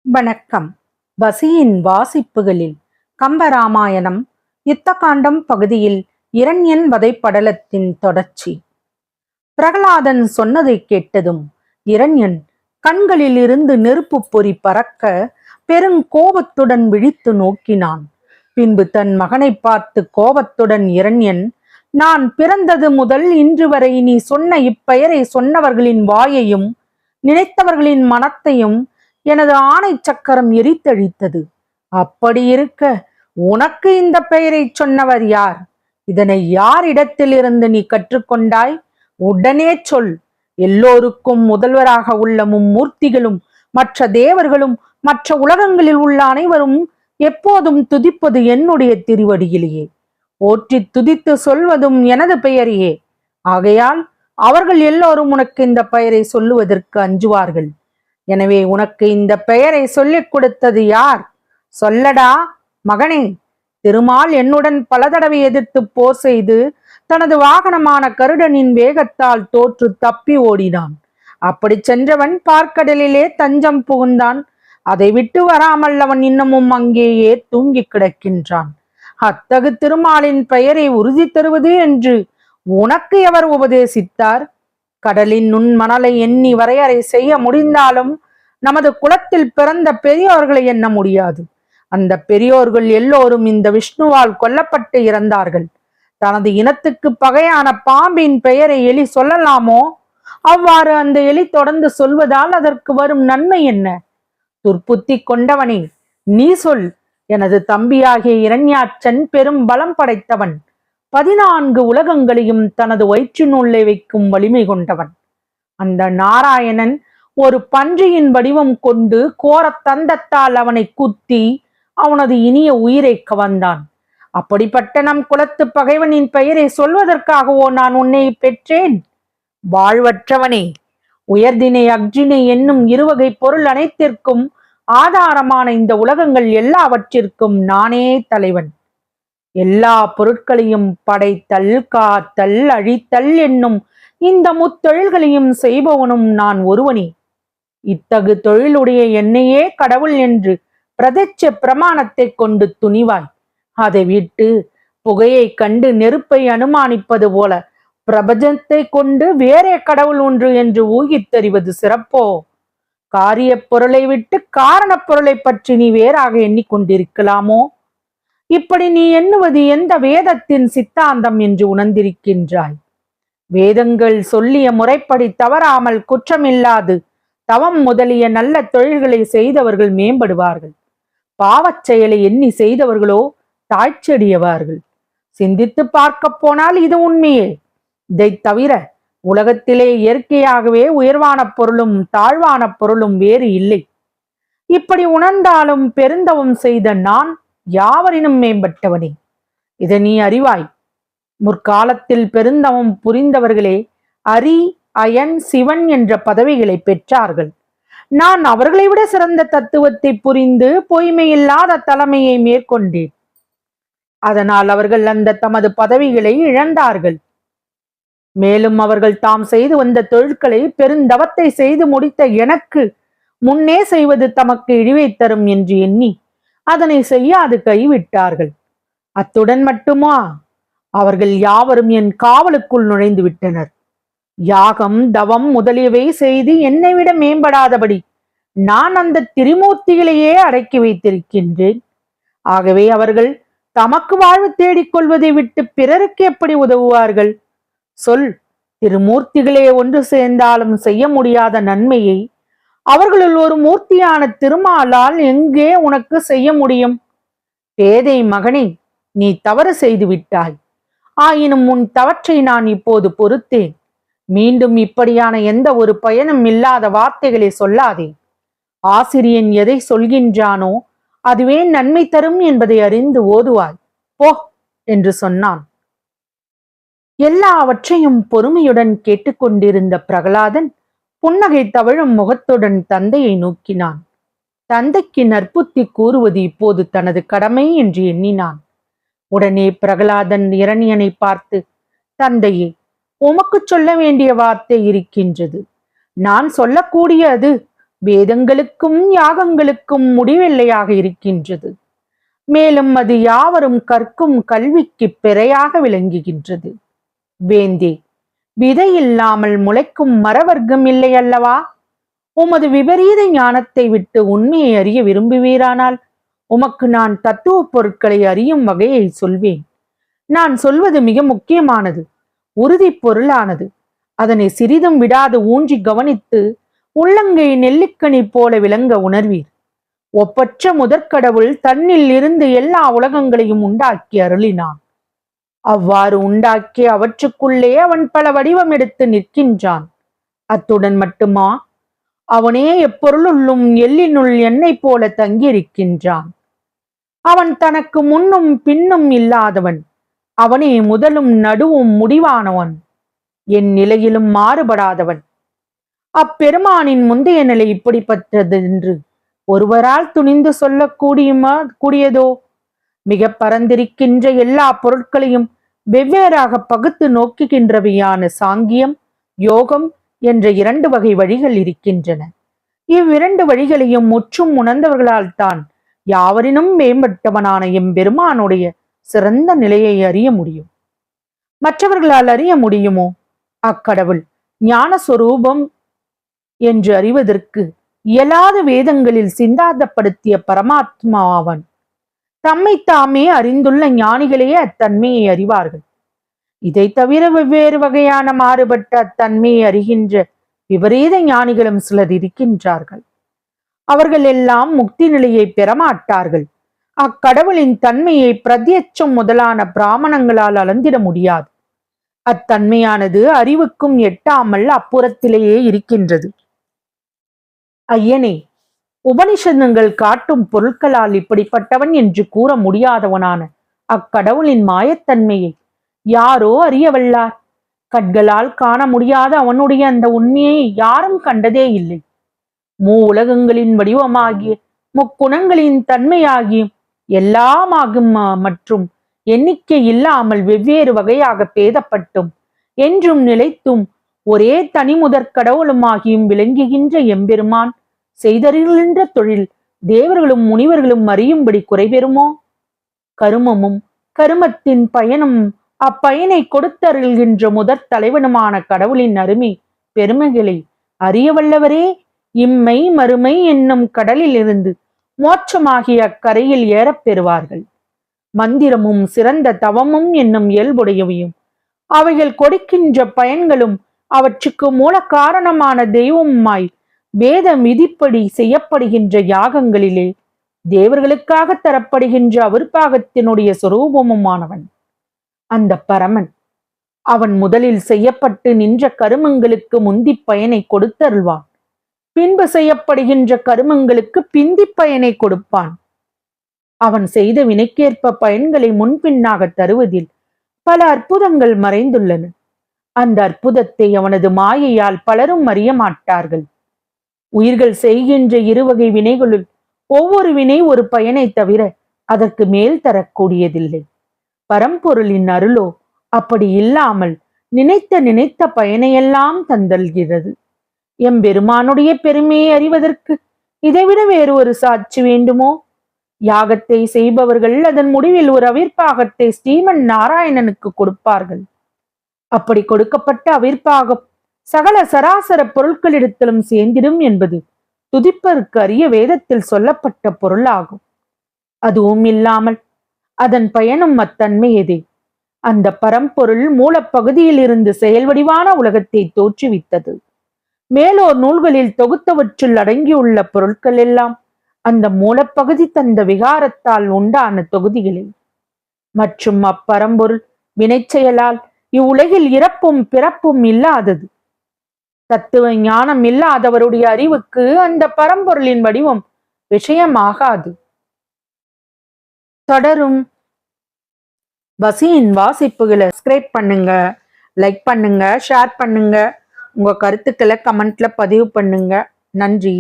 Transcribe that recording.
வணக்கம். வசியின் வாசிப்புகளில் கம்பராமாயணம் யுத்தகாண்டம் பகுதியில் இரண்யன் வதைப்படலத்தின் தொடர்ச்சி. பிரகலாதன் சொன்னதை கேட்டதும் இரண்யன் கண்களில் இருந்து நெருப்பு பொறி பறக்க பெருங்கோபத்துடன் விழித்து நோக்கினான். பின்பு தன் மகனை பார்த்து கோபத்துடன் இரண்யன், நான் பிறந்தது முதல் இன்று வரை நீ சொன்ன இப்பெயரை சொன்னவர்களின் வாயையும் நினைத்தவர்களின் மனத்தையும் எனது ஆணை சக்கரம் எரித்தழித்தது. அப்படி இருக்க உனக்கு இந்த பெயரை சொன்னவர் யார்? இதனை யாரிடத்திலிருந்து நீ கற்றுக்கொண்டாய்? உடனே சொல். எல்லோருக்கும் முதல்வராக உள்ள மும்மூர்த்திகளும் மற்ற தேவர்களும் மற்ற உலகங்களில் உள்ள அனைவரும் எப்போதும் துதிப்பது என்னுடைய திருவடியிலேயே. போற்றி துதித்து சொல்வதும் எனது பெயரையே. ஆகையால் அவர்கள் எல்லோரும் உனக்கு இந்த பெயரை சொல்லுவதற்கு அஞ்சுவார்கள். எனவே உனக்கு இந்த பெயரை சொல்லிக் கொடுத்தது யார்? சொல்லடா மகனே. திருமால் என்னுடன் பல தடவை எதிர்த்து போர் செய்து தனது வாகனமான கருடனின் வேகத்தால் தோற்று தப்பி ஓடினான். அப்படி சென்றவன் பார்க்கடலிலே தஞ்சம் புகுந்தான். அதை விட்டு வராமல் அவன் இன்னமும் அங்கேயே தூங்கி கிடக்கின்றான். அத்தகு திருமாலின் பெயரை உறுதி தருவது என்று உனக்கு எவர் உபதேசித்தார்? கடலின் நுண் மணலை எண்ணி வரையறை செய்ய முடிந்தாலும் நமது குலத்தில் பிறந்த பெரியோர்களை எண்ண முடியாது. அந்த பெரியோர்கள் எல்லோரும் இந்த விஷ்ணுவால் கொல்லப்பட்டு இறந்தார்கள். தனது இனத்துக்கு பகையான பாம்பின் பெயரை எலி சொல்லலாமோ? அவ்வாறு அந்த எலி தொடர்ந்து சொல்வதால் அதற்கு வரும் நன்மை என்ன? துர்ப்புத்தி கொண்டவனே, நீ சொல். எனது தம்பியாகிய இரண்யாட்சன் பெரும் பலம் படைத்தவன். 14 உலகங்களையும் தனது வயிற்றினுள்ளே வைக்கும் வலிமை கொண்டவன். அந்த நாராயணன் ஒரு பன்றியின் வடிவம் கொண்டு கோர தந்தத்தால் அவனை குத்தி அவனது இனிய உயிரை கவர்ந்தான். அப்படிப்பட்ட நம் குலத்து பகைவனின் பெயரை சொல்வதற்காகவோ நான் உன்னை பெற்றேன்? வாழ்வற்றவனே, உயர்தினை அக்ஜினை என்னும் இருவகை பொருள் அனைத்திற்கும் ஆதாரமான இந்த உலகங்கள் எல்லாவற்றிற்கும் நானே தலைவன். எல்லா பொருட்களையும் படைத்தல், காத்தல், அழித்தல் என்னும் இந்த முத்தொழில்களையும் செய்பவனும் நான் ஒருவனே. இத்தகு தொழிலுடைய என்னையே கடவுள் என்று பிரதிட்ச பிரமாணத்தை கொண்டு துணிவாய். அதை விட்டு புகையை கண்டு நெருப்பை அனுமானிப்பது போல பிரபஞ்சத்தை கொண்டு வேறே கடவுள் ஒன்று என்று ஊகித்தறிவது சிறப்போ? காரிய பொருளை விட்டு காரண பொருளை பற்றி நீ வேறாக எண்ணிக்கொண்டிருக்கலாமோ? இப்படி நீ எண்ணுவது எந்த வேதத்தின் சித்தாந்தம் என்று உணர்ந்திருக்கின்றாய்? வேதங்கள் சொல்லிய முறைப்படி தவறாமல் குற்றமில்லாது தவம் முதலிய நல்ல தொழில்களை செய்தவர்கள் மேம்படுவார்கள். பாவச் செயலை எண்ணி செய்தவர்களோ தாழ்ச்செடியவார்கள். சிந்தித்து பார்க்க போனால் இது உண்மையே. இதை தவிர உலகத்திலே இயற்கையாகவே உயர்வான பொருளும் தாழ்வான பொருளும் வேறு இல்லை. இப்படி உணர்ந்தாலும் பெருந்தவம் செய்த நான் யாவரினும் மேம்பட்டவனே. இதை நீ அறிவாய். முற்காலத்தில் பெருந்தவம் புரிந்தவர்களே அரி, அயன், சிவன் என்ற பதவிகளை பெற்றார்கள். நான் அவர்களை விட சிறந்த தத்துவத்தை புரிந்து பொய்மையில்லாத தலைமையை மேற்கொண்டேன். அதனால் அவர்கள் அந்த தமது பதவிகளை இழந்தார்கள். மேலும் அவர்கள் தாம் செய்து வந்த தொழில்களை பெருந்தவத்தை செய்து முடித்த எனக்கு முன்னே செய்வது தமக்கு இழிவை தரும் என்று எண்ணி அதனை செய்யாது கைவிட்டார்கள். அத்துடன் மட்டுமா, அவர்கள் யாவரும் என் காவலுக்குள் நுழைந்து விட்டனர். யாகம், தவம் முதலியவை செய்து என்னை விட மேம்படாதபடி நான் அந்த திரிமூர்த்திகளையே அடக்கி வைத்திருக்கின்றேன். ஆகவே அவர்கள் தமக்கு வாழ்வு தேடிக்கொள்வதை விட்டு பிறருக்கு எப்படி உதவுவார்கள்? சொல். திருமூர்த்திகளே ஒன்று சேர்ந்தாலும் செய்ய முடியாத நன்மையை அவர்களுள் ஒரு மூர்த்தியான திருமாலால் எங்கே உனக்கு செய்ய முடியும்? பேதை மகனே, நீ தவறு செய்து விட்டாய். ஆயினும் உன் தவற்றை நான் இப்போது பொறுத்தேன். மீண்டும் இப்படியான எந்த ஒரு பயனும் இல்லாத வார்த்தைகளை சொல்லாதே. ஆசிரியன் எதை சொல்கின்றானோ அதுவே நன்மை தரும் என்பதை அறிந்து ஓதுவாய். போ என்று சொன்னான். எல்லாவற்றையும் பொறுமையுடன் கேட்டுக்கொண்டிருந்த பிரகலாதன் புன்னகை தவழும் முகத்துடன் தந்தையை நோக்கினான். தந்தைக்கு நற்புத்தி கூறுவது இப்போது தனது கடமை என்று எண்ணினான். உடனே பிரகலாதன் இரணியனை பார்த்து, தந்தையே, உமக்கு சொல்ல வேண்டிய வார்த்தை இருக்கின்றது. நான் சொல்லக்கூடிய அது வேதங்களுக்கும் யாகங்களுக்கும் முடிவெல்லையாக இருக்கின்றது. மேலும் அது யாவரும் கற்கும் கல்விக்கு பிறையாக விளங்குகின்றது. வேந்தே, விதை இல்லாமல் முளைக்கும் மரவர்க்கம் இல்லை அல்லவா? உமது விபரீத ஞானத்தை விட்டு உண்மையை அறிய விரும்புவீரானால் உமக்கு நான் தத்துவ பொருட்களை அறியும் வகையை சொல்வேன். நான் சொல்வது மிக முக்கியமானது, உறுதி பொருளானது. அதனை சிறிதும் விடாது ஊன்றி கவனித்து உள்ளங்கை நெல்லிக்கனி போல விளங்க உணர்வீர். ஒப்பற்ற முதற்கடவுள் தன்னில் இருந்து எல்லா உலகங்களையும் உண்டாக்கி அருளினான். அவ்வாறு உண்டாக்கி அவற்றுக்குள்ளே அவன் பல வடிவம் எடுத்து நிற்கின்றான். அத்துடன் மட்டுமா, அவனே எப்பொருளுள்ளும் எள்ளினுள் எண்ணெய் போல தங்கியிருக்கின்றான். அவன் தனக்கு முன்னும் பின்னும் இல்லாதவன். அவனே முதலும் நடுவும் முடிவானவன். என் நிலையிலும் மாறுபடாதவன். அப்பெருமானின் முந்தைய நிலை இப்படிப்பட்டது என்று ஒருவரால் துணிந்து சொல்ல கூடியதோ? மிக பரந்திருக்கின்ற எல்லா பொருட்களையும் வெவ்வேறாக பகுத்து நோக்குகின்றவையான சாங்கியம், யோகம் என்ற 2 வகை வழிகள் இருக்கின்றன. இவ்விரண்டு வழிகளையும் முற்றும் உணர்ந்தவர்களால் தான் யாவரினும் மேம்பட்டவனான எம்பெருமானுடைய சிறந்த நிலையை அறிய முடியும். மற்றவர்களால் அறிய முடியுமோ? அக்கடவுள் ஞானஸ்வரூபம் என்று அறிவதற்கு இயலாத வேதங்களில் சிந்தாந்தப்படுத்திய பரமாத்மாவன். தம்மை தாமே அறிந்துள்ள ஞானிகளே அத்தன்மையை அறிவார்கள். இதை தவிர வெவ்வேறு வகையான மாறுபட்ட அத்தன்மையை அறிகின்ற விபரீத ஞானிகளும் சிலர் இருக்கின்றார்கள். அவர்கள் எல்லாம் முக்தி நிலையை பெறமாட்டார்கள். அக்கடவுளின் தன்மையை பிரத்யட்சம் முதலான பிராமணங்களால் அளந்திட முடியாது. அத்தன்மையானது அறிவுக்கும் எட்டாமல் அப்புறத்திலேயே இருக்கின்றது. ஐயனே, உபனிஷதங்கள் காட்டும் பொருட்களால் இப்படிப்பட்டவன் என்று கூற முடியாதவனான அக்கடவுளின் மாயத்தன்மையை யாரோ அறியவல்லார். கண்களால் காண முடியாத அவனுடைய அந்த உண்மையை யாரும் கண்டதே இல்லை. உலகங்களின் வடிவமாகிய முக்குணங்களின் தன்மையாகியும் எல்லாமாகும் மற்றும் எண்ணிக்கை இல்லாமல் வெவ்வேறு வகையாக பேதப்பட்டும் என்றும் நிலைத்தும் ஒரே தனி முதற் கடவுளுமாகியும் விளங்குகின்ற எம்பெருமான் செய்தருகின்ற தொழில் தேவர்களும் முனிவர்களும் அறியும்படி குறைபெறுமோ? கருமமும் கருமத்தின் பயனும் அப்பயனை கொடுத்தருள்கின்ற முதற் தலைவனுமான கடவுளின் அருமை பெருமைகளை அறியவல்லவரே இம்மை மறுமை என்னும் கடலில் இருந்து மோட்சமாகிய அக்கரையில் ஏறப் பெறுவார்கள். மந்திரமும் சிறந்த தவமும் என்னும் இயல்புடையவையும் அவைகள் கொடுக்கின்ற பயன்களும் அவற்றுக்கு மூல காரணமான தெய்வமாய் வேத விதிப்படி செய்யப்படுகின்ற யாகங்களிலே தேவர்களுக்காக தரப்படுகின்ற அவிர்பாகத்தினுடைய சொரூபமுமானவன் அந்த பரமன். அவன் முதலில் செய்யப்பட்டு நின்ற கருமங்களுக்கு முந்தி பயனை கொடுத்தருள்வான். பின்பு செய்யப்படுகின்ற கருமங்களுக்கு பிந்தி பயனை கொடுப்பான். அவன் செய்த வினைக்கேற்ப பயன்களை முன்பின்னாக தருவதில் பல அற்புதங்கள் மறைந்துள்ளன. அந்த அற்புதத்தை அவனது மாயையால் பலரும் அறிய மாட்டார்கள். உயிர்கள் செய்கின்ற 2 வகை வினைகளுள் ஒவ்வொரு வினை ஒரு பயனை தவிர அதற்கு மேல் தரக்கூடியதில்லை. பரம்பொருளின் அருளோ அப்படி இல்லாமல் நினைத்த பயனையெல்லாம் தந்தல்கிறது. எம்பெருமானுடைய பெருமையை அறிவதற்கு இதைவிட வேறு ஒரு சாட்சி வேண்டுமோ? யாகத்தை செய்பவர்கள் அதன் முடிவில் ஒரு அவிர்ப்பாகத்தை ஸ்ரீமன் நாராயணனுக்கு கொடுப்பார்கள். அப்படி கொடுக்கப்பட்ட அவிர்ப்பாகம் சகல சராசர பொருட்களிடத்திலும் சேர்ந்திடும் என்பது துதிப்பதற்கு அரிய வேதத்தில் சொல்லப்பட்ட பொருளாகும். அதுவும் இல்லாமல் அதன் பயனும் அத்தன்மையதே. அந்த பரம்பொருள் மூலப்பகுதியில் இருந்து செயல்வடிவான உலகத்தை தோற்றுவித்தது. மேலோர் நூல்களில் தொகுத்தவற்றில் அடங்கியுள்ள பொருட்கள் எல்லாம் அந்த மூலப்பகுதி தந்த விகாரத்தால் உண்டான தொகுதிகளே. மற்றும் அப்பரம்பொருள் வினைச்செயலால் இவ்வுலகில் இறப்பும் பிறப்பும் இல்லாதது. தத்துவ ஞானம் இல்லாதவருடைய அறிவுக்கு அந்த பரம்பொருளின் வடிவம் விஷயமாகாது. தொடரும். வசியின் வாசிப்புகளை சப்ஸ்கிரைப் பண்ணுங்க, லைக் பண்ணுங்க, ஷேர் பண்ணுங்க, உங்க கருத்துக்களை கமெண்ட்ல பதிவு பண்ணுங்க. நன்றி.